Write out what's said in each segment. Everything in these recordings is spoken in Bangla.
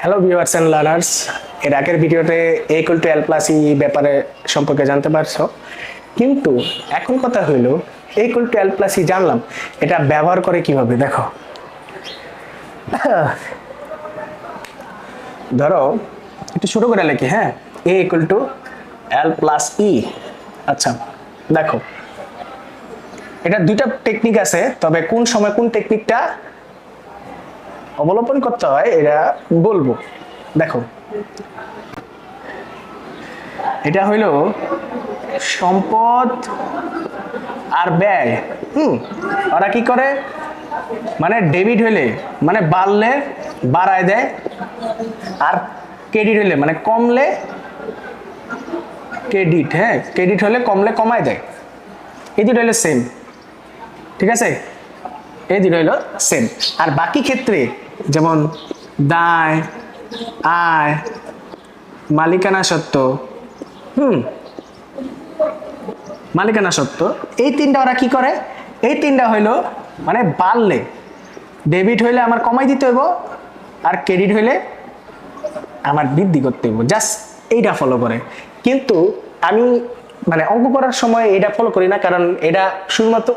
হ্যালো ভিউয়ার্স এন্ড লার্নার্স, এর আগের ভিডিওতে A = L+E ব্যাপারে সম্পর্কে জানতে পারছো, কিন্তু এখন কথা হইলো A = L+E জানলাম, এটা ব্যবহার করে কিভাবে দেখো। ধরো একটু ছোট করে লিখি, হ্যাঁ, A = L+E। আচ্ছা দেখো, এটা দুইটা টেকনিক আছে, তবে কোন সময় কোন টেকনিকটা অবলম্বন করতে হয় এটা বলবো। দেখো, এটা হইল সম্পদ আর ব্যয়। ওরা কি করে, মানে ডেবিট হইলে মানে বাড়লে বাড়ায় দেয়, আর ক্রেডিট হইলে মানে কমলে ক্রেডিট, হ্যাঁ, ক্রেডিট হলে কমলে কমায় দেয়। এই দুটো হইলো সেম, ঠিক আছে, এই দুটো হইলো সেম। আর বাকি ক্ষেত্রে যেমন দায়, আয়, মালিকানা সত্ত্ব, মালিকানা সত্ত্ব, এই তিনটা ওরা কি করে, এই তিনটা হইলো মানে বাড়লে ডেবিট হইলে আমার কমাই দিতে হইব, আর ক্রেডিট হইলে আমার বৃদ্ধি করতে হইব। জাস্ট এইটা ফলো করে। কিন্তু আমি মানে অঙ্ক করার সময় এটা ফলো করি না, কারণ এটা শুধুমাত্র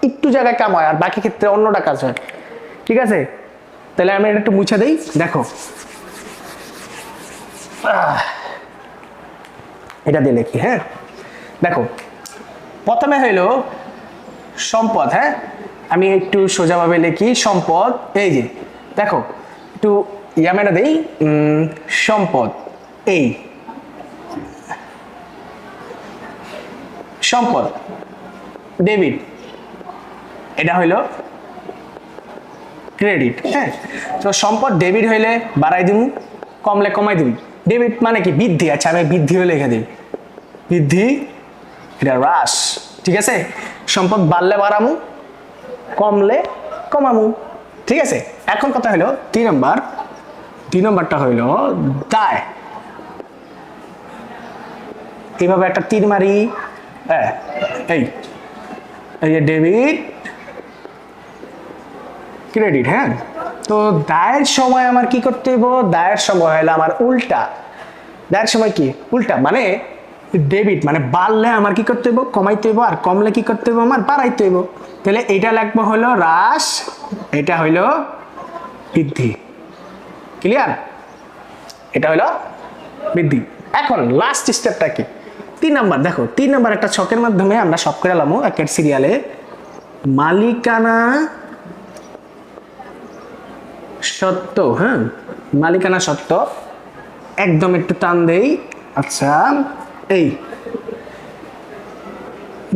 একটু জায়গায় কাম হয় আর বাকি ক্ষেত্রে অন্যটা কাজ হয়, ঠিক আছে। তাহলে আমি এটা একটু মুছে দেই। দেখো, এটা দিয়ে লিখি, হ্যাঁ। দেখো, প্রথমে হইলো সম্পদ, হ্যাঁ, আমি একটু সোজাভাবে লিখি সম্পদ। এই যে দেখো, একটু ইয়ামেটা দেই, সম্পদ, এই সম্পদ ডেবিট, এটা হইলো ক্রেডিট, হ্যাঁ। তো সম্পদ ডেবিট হইলে বাড়াই দিব, কমলে কমাই দিব। ডেবিট মানে কি বৃদ্ধি, আচ্ছা আমি বৃদ্ধি হলে লিখে দিই, বৃদ্ধি, এটা হ্রাস, ঠিক আছে। সম্পদ বাড়লে বাড়ামু, কমলে কমামু, ঠিক আছে। এখন কথা হলো দুই নম্বরটা হইলো দায়। এইভাবে একটা তীর মারি, হ্যাঁ, এই যে ডেবিট ক্রেডিট, হ্যাঁ। তো দায়ের সময় আমার কি করতে হইব, দায়ের সময় হলো আমার উল্টা। দায়ের সময় কি উল্টা, মানে ডেবিট মানে বাড়লে আমার কি করতে হইব, কমাইতে হইব, আর কমলে কি করতে হইব, আমার বাড়াইতে হইব। তাহলে এটা লাগবে হলো হ্রাস, এটা হইলো বৃদ্ধি। ক্লিয়ার? এটা হইলো বৃদ্ধি। এখন লাস্ট স্টেপটা কি, 3 নাম্বার। দেখো 3 নাম্বার একটা ছকের মাধ্যমে আমরা সব করে এলাম একের সিরিয়ালে। মালিকানা সত্ত্ব, হ্যাঁ, মালিকানা সত্ত্ব একদম একটু টান দেই। আচ্ছা, এই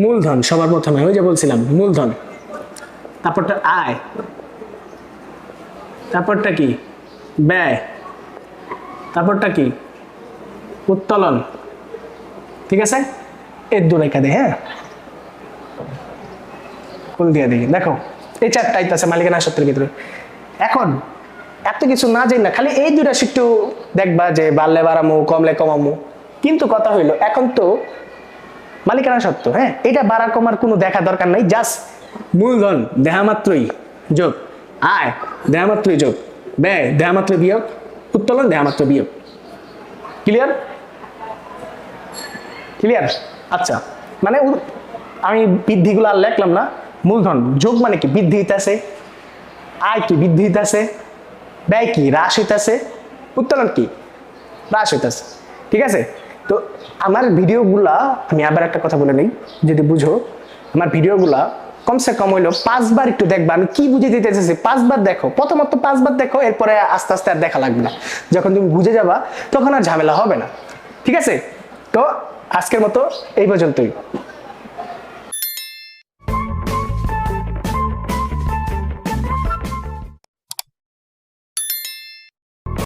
মূলধন সবার প্রথমে, ওই যে বলছিলাম মূলধন, তারপরটা আয়, তারপরটা কি ব্যয়, তারপরটা কি উত্তোলন, ঠিক আছে। এর দু রেখা দেয়, হ্যাঁ, ফুল দিয়ে দিই। দেখো এই চারটাই আছে মালিকানা সত্ত্বের ভিতরে। এখন এত কিছু না যাই না, খালি এই দুটা একটু দেখবা যে বাড়লে বাড়ামু, কমলে কমামু। কিন্তু কথা হইলো এখন তো মালিকানা সত্ত্ব, হ্যাঁ, এটা বাড়া কমার কোনো দেখা দরকার নাই। জাস্ট মূলধন দেহা মাত্রই যোগ, আয় দেহা মাত্রই যোগ, ব্যয় দেহা মাত্র বিয়োগ, উত্তোলন দেহা মাত্র বিয়োগ। ক্লিয়ার? ক্লিয়ার? আচ্ছা, মানে আমি বৃদ্ধিগুলো আর লেখলাম না। মূলধন যোগ মানে কি বৃদ্ধি হইতাছে, আয় কি বৃদ্ধি হইতাছে, ব্যয় কি হ্রাস হইতাছে, উত্তোলন কি হ্রাস হইতাছে, ঠিক আছে। তো আমার ভিডিওগুলা, আমি আবার একটা কথা বলে নেই যদি বুঝো, আমার ভিডিওগুলা কমসে কম হইলো 5 বার একটু দেখবা আমি কি বুঝে দিতে চাইছি। 5 বার দেখো, প্রথমত 5 বার দেখো, এরপরে আস্তে আস্তে আর দেখা লাগবে না। যখন তুমি বুঝে যাবা তখন আর ঝামেলা হবে না, ঠিক আছে। তো আজকের মতো এই পর্যন্তই।